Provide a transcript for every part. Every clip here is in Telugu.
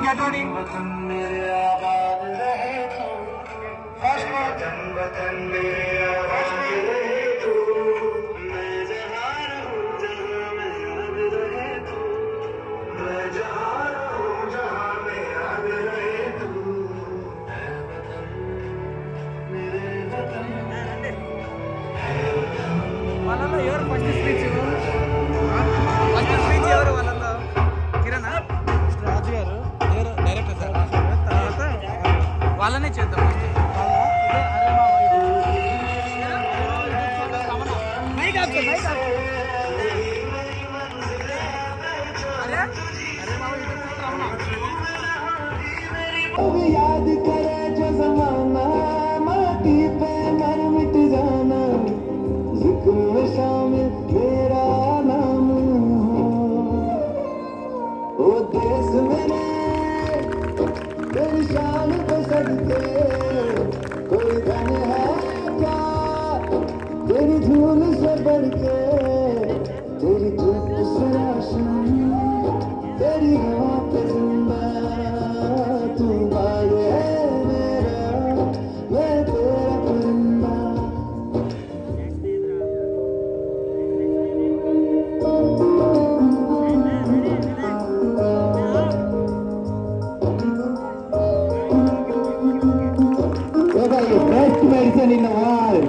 गटोनी వాళ్ళనే చేద్దాం याद करे जो जमाना माटी पे मर मिट जाना जिक्र में शामिल मेरा नाम ओ देश मेरे तेरी शान पे सदके कोई धन है क्या तेरी धूल से बढ़ के तेरी धूप से रोशन तेरी हवा पे जिंदा तू भाई है मेरा मैं तेरा परिंदा best medicine in the world.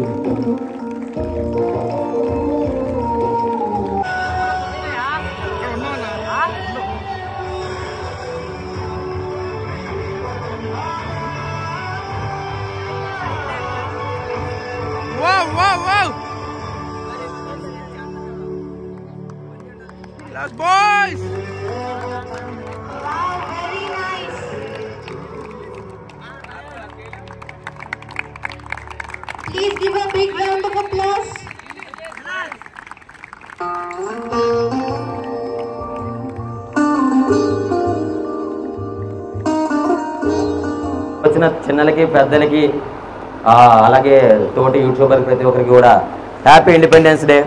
Whoa! Last boys! Wow, very nice. Please give a big round of applause. వచ్చిన చిన్నలకి పెద్దలకి అలాగే తోటి యూట్యూబర్ ప్రతి ఒక్కరికి కూడా హ్యాపీ ఇండిపెండెన్స్ డే.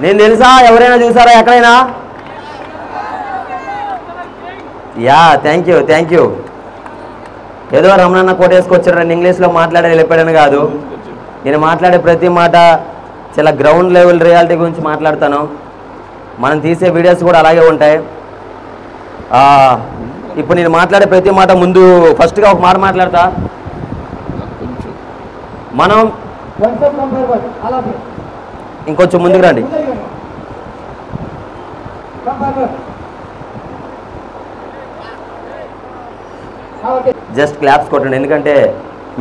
నేను తెలుసా ఎవరైనా చూసారా ఎక్కడైనా? Yeah thank you. ఏదో రమణన్న కోటేసుకొచ్చాడని ఇంగ్లీష్లో మాట్లాడే వెళ్ళిపోయాడని కాదు. నేను మాట్లాడే ప్రతి మాట చాలా గ్రౌండ్ లెవెల్ రియాలిటీ గురించి మాట్లాడతాను. మనం తీసే వీడియోస్ కూడా అలాగే ఉంటాయి. ఇప్పుడు నేను మాట్లాడే ప్రతి మాట ముందు ఫస్ట్గా ఒక మాట మాట్లాడతా. మనం ఇంకొంచెం ముందుకు రండి. జస్ట్ క్లాప్స్ కొట్టండి, ఎందుకంటే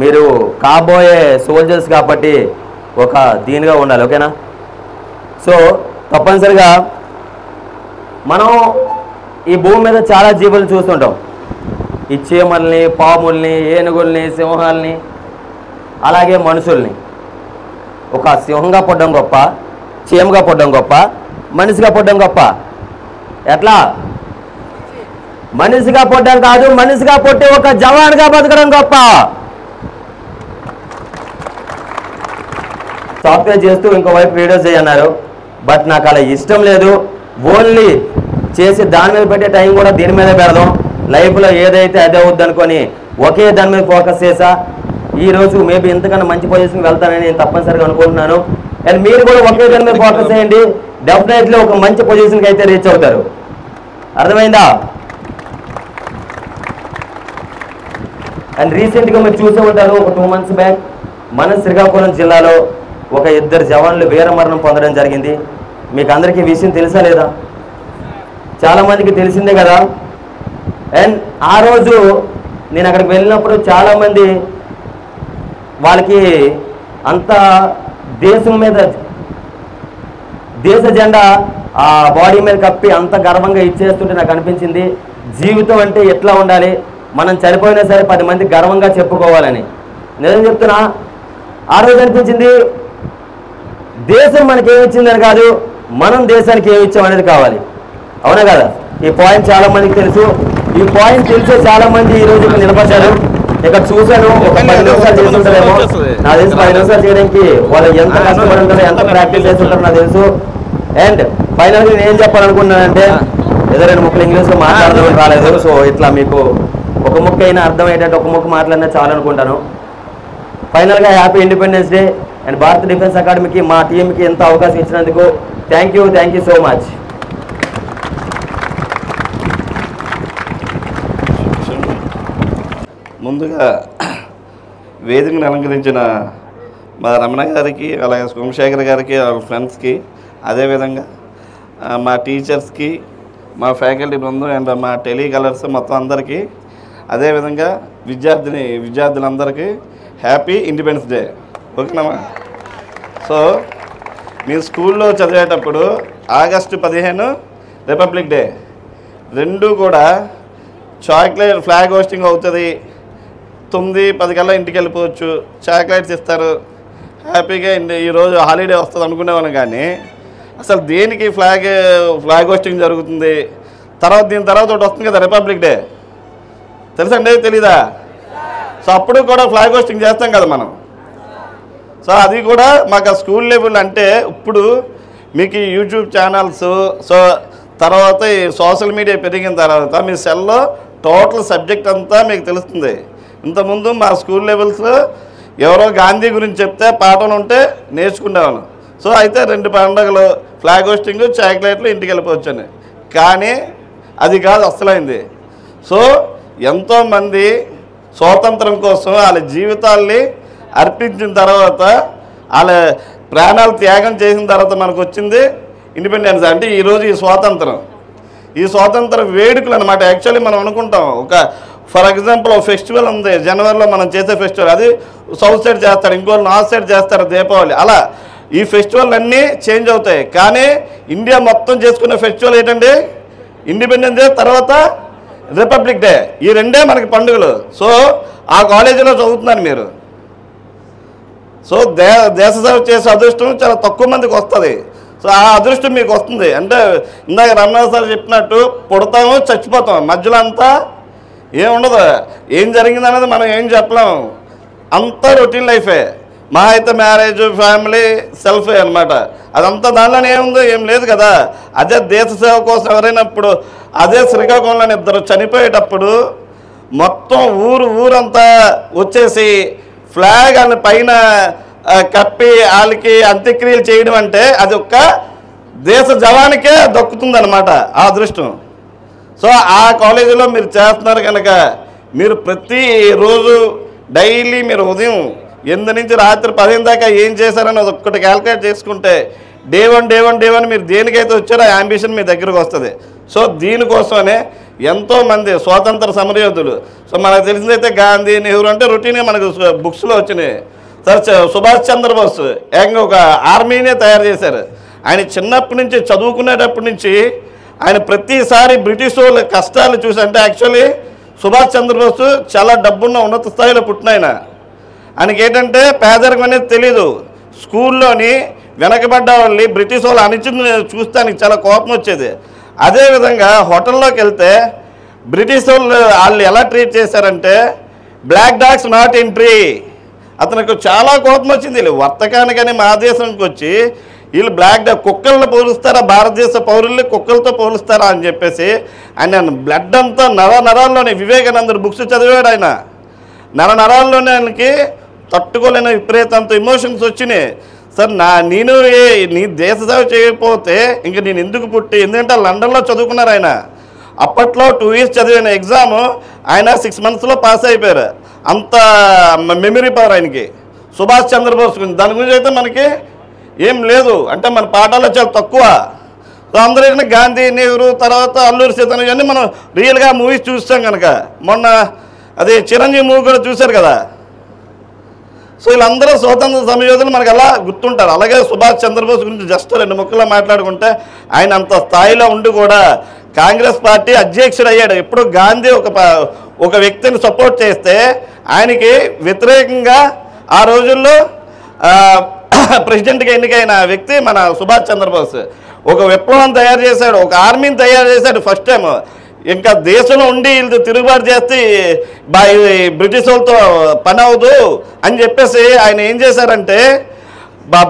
మీరు కాబోయే సోల్జర్స్ కాబట్టి ఒక దీనిగా ఉండాలి, ఓకేనా? సో తప్పనిసరిగా మనం ఈ భూమి మీద చాలా జీవులు చూస్తుంటాం. ఈ చీమల్ని, పాముల్ని, ఏనుగుల్ని, సింహాల్ని, అలాగే మనుషుల్ని. ఒక సింహంగా పుట్టడం గొప్ప, చీమగా పుట్టడం గొప్ప, మనిషిగా పుట్టడం గొప్ప. ఎట్లా? మనిషిగా పుట్టడం కాదు, మనిషిగా పుట్టి ఒక జవాన్గా బతకడం గొప్ప. సాఫ్ట్వేర్ చేస్తూ ఇంకోవైపు వీడియోస్ చేయన్నారు, బట్ నాకు అలా ఇష్టం లేదు. ఓన్లీ చేసి దాని మీద పెట్టే టైం కూడా దీని మీద పెడదాం. లైఫ్లో ఏదైతే అదే అవుద్ది అనుకొని ఒకే దాని మీద ఫోకస్ చేసా. ఈరోజు మేబీ ఇంతకన్నా మంచి పొజిషన్కి వెళ్తానని నేను తప్పనిసరిగా అనుకుంటున్నాను. అండ్ మీరు కూడా ఒకే దాని మీద ఫోకస్ చేయండి, డెఫినెట్లీ ఒక మంచి పొజిషన్కి అయితే రీచ్ అవుతారు. అర్థమైందా? అండ్ రీసెంట్గా మీరు చూసే ఉంటారు, ఒక 2 months బ్యాక్ మన శ్రీకాకుళం జిల్లాలో ఒక 2 జవాన్లు వీరమరణం పొందడం జరిగింది. మీకు అందరికీ విషయం తెలుసా లేదా? చాలామందికి తెలిసిందే కదా. అండ్ ఆ రోజు నేను అక్కడికి వెళ్ళినప్పుడు చాలామంది వాళ్ళకి అంత దేశం మీద దేశ జెండా ఆ బాడీ మీద కప్పి అంత గర్వంగా ఇచ్చేస్తుంటే నాకు అనిపించింది, జీవితం అంటే ఎట్లా ఉండాలి, మనం చనిపోయినా సరే 10 మంది గర్వంగా చెప్పుకోవాలని. నిజం చెప్తున్నా, ఆ రోజు అనిపించింది దేశం మనకి ఏమిచ్చిందని కాదు, మనం దేశానికి ఏమి ఇచ్చామనేది కావాలి. అవునా కదా? ఈ పాయింట్ చాలా మందికి తెలుసు. ఈ పాయింట్ తెలిసే చాలా మంది ఈ రోజు ఇక్కడ నిలబడ్డారు. ఇక్కడ చూశాను, ఒక 10 నిమిషాలు చేస్తుంటారేమో నాకు తెలుసు. 10 నిమిషాలు చేయడానికి వాళ్ళు ఎంత కష్టపడి ఉంటారో, ఎంత ప్రాక్టీస్ చేస్తుంటారో నాకు తెలుసు. అండ్ ఫైనల్గా నేను ఏం చెప్పాలనుకున్నానంటే, ఏదో 2 ముక్కలు ఇంగ్లీష్లో మాట్లాడడం రాలేదు. సో ఇట్లా మీకు ఒక ముక్క అయినా అర్థమయ్యేటట్టు ఒక ముక్క మాట్లాడినా చాలు అనుకుంటాను. ఫైనల్గా happy independence day and Bharat defence అకాడమీకి మా టీంకి ఎంత అవకాశం ఇచ్చినందుకు థ్యాంక్ యూ సో మచ్. ముందుగా వేదికను అలంకరించిన మా రమణ గారికి, అలాగే సోమశేఖర్ గారికి, వాళ్ళ ఫ్రెండ్స్కి, అదేవిధంగా మా టీచర్స్కి, మా ఫ్యాకల్టీ బృందం అండ్ మా టెలికలర్స్ మొత్తం అందరికీ, అదేవిధంగా విద్యార్థులందరికీ హ్యాపీ ఇండిపెండెన్స్ డే. ఓకేనమ్మా? సో మీరు స్కూల్లో చదివేటప్పుడు ఆగస్టు 15 రిపబ్లిక్ డే, 2 కూడా చాక్లెట్ ఫ్లాగ్ హోస్టింగ్ అవుతుంది. 9-10 కల్లా ఇంటికి వెళ్ళిపోవచ్చు, చాక్లెట్స్ ఇస్తారు, హ్యాపీగా ఈరోజు హాలిడే వస్తుంది అనుకునేవాళ్ళం. కానీ అసలు దేనికి ఫ్లాగ్ హోస్టింగ్ జరుగుతుంది? దీని తర్వాత ఒకటి వస్తుంది కదా, రిపబ్లిక్ డే, తెలుసండి? తెలీదా? సో అప్పుడు కూడా ఫ్లాగ్ హోస్టింగ్ చేస్తాం కదా మనం. సో అది కూడా మాకు స్కూల్ లెవెల్ అంటే ఇప్పుడు మీకు యూట్యూబ్ ఛానల్స్, సో తర్వాత ఈ సోషల్ మీడియా పెరిగిన తర్వాత మీ సెల్లో టోటల్ సబ్జెక్ట్ అంతా మీకు తెలుస్తుంది. ఇంతకుముందు మా స్కూల్ లెవెల్స్లో ఎవరో గాంధీ గురించి చెప్తే పాఠం ఉంటే నేర్చుకునేవాళ్ళం. సో అయితే 2 పండుగలు, ఫ్లాగ్ హోస్టింగ్, చాక్లెట్లు, ఇంటికి వెళ్ళిపోవచ్చు అని. కానీ అది కాదు అసలైంది. సో ఎంతోమంది స్వాతంత్రం కోసం వాళ్ళ జీవితాల్ని అర్పించిన తర్వాత, వాళ్ళ ప్రాణాలు త్యాగం చేసిన తర్వాత మనకు వచ్చింది ఇండిపెండెన్స్. అంటే ఈరోజు ఈ స్వాతంత్ర వేడుకలు అనమాట. యాక్చువల్లీ మనం అనుకుంటాం ఫర్ ఎగ్జాంపుల్ ఒక ఫెస్టివల్ ఉంది జనవరిలో మనం చేసే ఫెస్టివల్, అది సౌత్ సైడ్ చేస్తారు, ఇంకోళ్ళు నార్త్ సైడ్ చేస్తారు దీపావళి. అలా ఈ ఫెస్టివల్ అన్నీ చేంజ్ అవుతాయి. కానీ ఇండియా మొత్తం చేసుకునే ఫెస్టివల్ ఏంటంటే ఇండిపెండెన్స్ డే, తర్వాత రిపబ్లిక్ డే. ఈ 2 మనకి పండుగలు. సో ఆ కాలేజీలో చదువుతున్నారు మీరు. సో దేశ సేవ చేసే అదృష్టం చాలా తక్కువ మందికి వస్తుంది. సో ఆ అదృష్టం మీకు వస్తుంది. అంటే ఇందాక రమణ సార్ చెప్పినట్టు పుడతాము, చచ్చిపోతాం, మధ్యలో అంతా ఏముండదు. ఏం జరిగిందనేది మనం ఏం చెప్పలేము, అంతా రొటీన్ లైఫే. మా అయితే మ్యారేజ్, ఫ్యామిలీ, సెల్ఫే అనమాట. అదంతా దానిలోనే ఏముంది, ఏం లేదు కదా. అదే దేశ సేవ కోసం ఎవరైనా ఇప్పుడు అదే శ్రీకాకుళంలో 2 చనిపోయేటప్పుడు మొత్తం ఊరంతా వచ్చేసి ఫ్లాగ్ అని పైన కప్పి వాళ్ళకి అంత్యక్రియలు చేయడం అంటే అది ఒక్క దేశ జవానికే దక్కుతుందన్నమాట ఆ అదృష్టం. సో ఆ కాలేజీలో మీరు చేస్తున్నారు కనుక మీరు ప్రతిరోజు డైలీ మీరు ఉదయం 8 నుంచి రాత్రి 10 దాకా ఏం చేశారని ఒక్కటి క్యాల్కులేట్ చేసుకుంటే డే వన్ మీరు దేనికైతే వచ్చారో ఆ యాంబిషన్ మీ దగ్గరకు వస్తుంది. సో దీనికోసమనే ఎంతోమంది స్వాతంత్ర సమరయోధులు, సో మనకు తెలిసిందైతే గాంధీ, నెహ్రూ అంటే రొటీన్గా మనకు బుక్స్లో వచ్చినాయి. సార్ సుభాష్ చంద్రబోస్ ఏకంగా ఒక ఆర్మీనే తయారు చేశారు. ఆయన చిన్నప్పటి నుంచి చదువుకునేటప్పటి నుంచి ఆయన ప్రతిసారి బ్రిటిష్ వాళ్ళ కష్టాలు చూసి, అంటే యాక్చువల్లీ సుభాష్ చంద్రబోస్ చాలా డబ్బున్న ఉన్నత స్థాయిలో పుట్టిన ఆయనకి ఏంటంటే పేదరికం అనేది తెలీదు. స్కూల్లోని వెనకబడ్డ వాళ్ళని బ్రిటిష్ వాళ్ళు అణిచింది చూస్తే ఆయనకి చాలా కోపం వచ్చేది. అదేవిధంగా హోటల్లోకి వెళ్తే బ్రిటిష్ వాళ్ళు ఎలా ట్రీట్ చేశారంటే బ్లాక్ డాగ్స్ నాట్ ఎంట్రీ. అతనికి చాలా కోపం వచ్చింది. వీళ్ళు వర్తకానికని మా దేశానికి వచ్చి వీళ్ళు బ్లాక్ డాగ్ కుక్కలను పోలుస్తారా, భారతదేశ పౌరుల్ని కుక్కలతో పోలుస్తారా అని చెప్పేసి ఆయన బ్లడ్ అంతా నరాల్లోనే, వివేకానంద బుక్స్ చదివాడు ఆయన, నరాల్లోనే ఆయనకి తట్టుకోలేని విపరీతంతో ఎమోషన్స్ వచ్చినాయి. సార్ నేను నీ దేశ సేవ చేయకపోతే ఇంక నేను ఎందుకు పుట్టి, ఎందుకంటే లండన్లో చదువుకున్నారు ఆయన. అప్పట్లో 2 years చదివిన ఎగ్జామ్ ఆయన 6 monthsలో పాస్ అయిపోయారు. అంత మెమరీ పవర్ ఆయనకి. సుభాష్ చంద్రబోస్ గురించి దాని గురించి అయితే మనకి ఏం లేదు, అంటే మన పాఠాల్లో చాలా తక్కువ. సో అందరూ గాంధీ, నెహ్రూ, తర్వాత అల్లూరి సీతారామన్ ఇవన్నీ మనం రియల్గా మూవీస్ చూస్తాం కనుక. మొన్న అది చిరంజీవి మూవీ కూడా చూశారు కదా. సో వీళ్ళందరూ స్వాతంత్ర సమరయోధులు మనకు అలా గుర్తుంటారు. అలాగే సుభాష్ చంద్రబోస్ గురించి జస్ట్ 2 ముక్కలు మాట్లాడుకుంటే ఆయన అంత స్థాయిలో ఉండి కూడా కాంగ్రెస్ పార్టీ అధ్యక్షుడు అయ్యాడు. ఇప్పుడు గాంధీ ఒక వ్యక్తిని సపోర్ట్ చేస్తే ఆయనకి వ్యతిరేకంగా ఆ రోజుల్లో ప్రెసిడెంట్గా ఎన్నికైన వ్యక్తి మన సుభాష్ చంద్రబోస్. ఒక విప్లవం తయారు చేశాడు, ఒక ఆర్మీని తయారు చేశాడు ఫస్ట్ టైం. ఇంకా దేశంలో ఉండి వీళ్ళు తిరుగుబాటు చేస్తే బ్రిటిష్ వాళ్ళతో పని అవ్వదు అని చెప్పేసి ఆయన ఏం చేశారంటే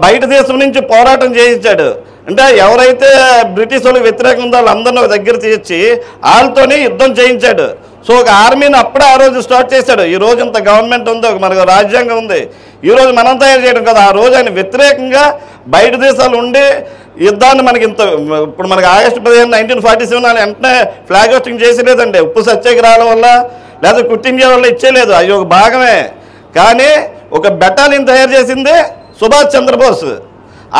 బయట దేశం నుంచి పోరాటం చేయించాడు. అంటే ఎవరైతే బ్రిటిష్ వాళ్ళకి వ్యతిరేకంగా ఉందో వాళ్ళందరినీ ఒక దగ్గర తీర్చి వాళ్ళతోనే యుద్ధం చేయించాడు. సో ఒక ఆర్మీని అప్పుడే ఆ రోజు స్టార్ట్ చేశాడు. ఈ రోజు ఇంత గవర్నమెంట్ ఉంది, మనకు రాజ్యాంగం ఉంది, ఈరోజు మనం తయారు చేయడం కదా. ఆ రోజు ఆయన వ్యతిరేకంగా బయట దేశాలు ఉండి యుద్ధాన్ని మనకి ఇంత ఇప్పుడు మనకి ఆగస్టు 15, 1947 అని వెంటనే ఫ్లాగ్ హోస్టింగ్ చేసేలేదండి. ఉప్పు సత్యాగ్రహాల వల్ల లేదా క్విట్ ఇండియా వల్ల ఇచ్చేయలేదు, అది ఒక భాగమే. కానీ ఒక బెటాలియన్ తయారు చేసింది సుభాష్ చంద్రబోస్.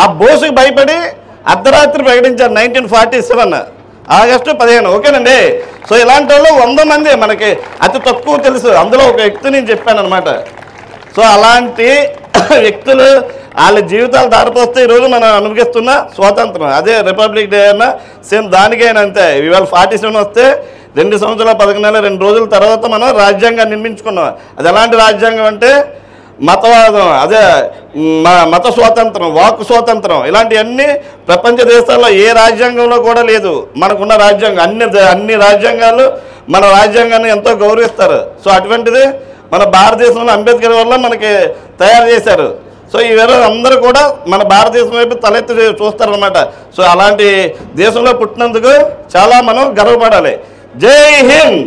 ఆ బోసుకి భయపడి అర్ధరాత్రి ప్రకటించారు 1947 ఆగస్టు 15. ఓకేనండి. సో ఇలాంటి వాళ్ళు 100 మంది మనకి అతి తక్కువ తెలుసు. అందులో ఒక వ్యక్తి నేను చెప్పాను అనమాట. సో అలాంటి వ్యక్తులు వాళ్ళ జీవితాలు దారిపోస్తే ఈరోజు మనం అనుభవిస్తున్న స్వాతంత్రం, అదే రిపబ్లిక్ డే అయినా సేమ్ దానికైనా అంతే. ఇవాళ 47 వస్తే 2 సంవత్సరాల 11 నెలల 2 రోజుల తర్వాత మనం రాజ్యాంగాన్ని నిర్మించుకున్నాం. అది ఎలాంటి రాజ్యాంగం అంటే మతవాదం, అదే మత స్వాతంత్రం, వాక్ స్వాతంత్రం, ఇలాంటివన్నీ ప్రపంచ దేశాల్లో ఏ రాజ్యాంగంలో కూడా లేదు. మనకున్న రాజ్యాంగం అన్ని రాజ్యాంగాలు మన రాజ్యాంగాన్ని ఎంతో గౌరవిస్తారు. సో అటువంటిది మన భారతదేశంలో అంబేద్కర్ వల్ల మనకి తయారు చేశారు. సో ఈ వేరే అందరూ కూడా మన భారతదేశం వైపు తలెత్తి చూస్తారనమాట. సో అలాంటి దేశంలో పుట్టినందుకు చాలా మనం గర్వపడాలి. జై హింద్.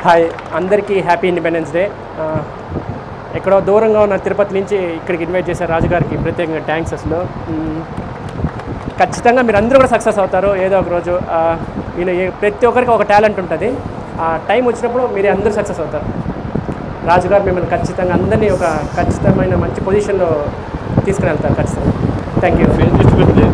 హాయ్, అందరికీ హ్యాపీ ఇండిపెండెన్స్ డే. ఎక్కడో దూరంగా ఉన్న తిరుపతి నుంచి ఇక్కడికి ఇన్వైట్ చేశారు రాజుగారికి ప్రత్యేకంగా థ్యాంక్స్. అసలు ఖచ్చితంగా మీరు అందరూ కూడా సక్సెస్ అవుతారు ఏదో ఒక రోజు. ప్రతి ఒక్కరికి ఒక టాలెంట్ ఉంటుంది. ఆ టైం వచ్చినప్పుడు మీరు అందరూ సక్సెస్ అవుతారు. రాజుగారు మిమ్మల్ని ఖచ్చితంగా అందరినీ ఒక ఖచ్చితమైన మంచి పొజిషన్లో తీసుకుని వెళ్తారు ఖచ్చితంగా. Thank you.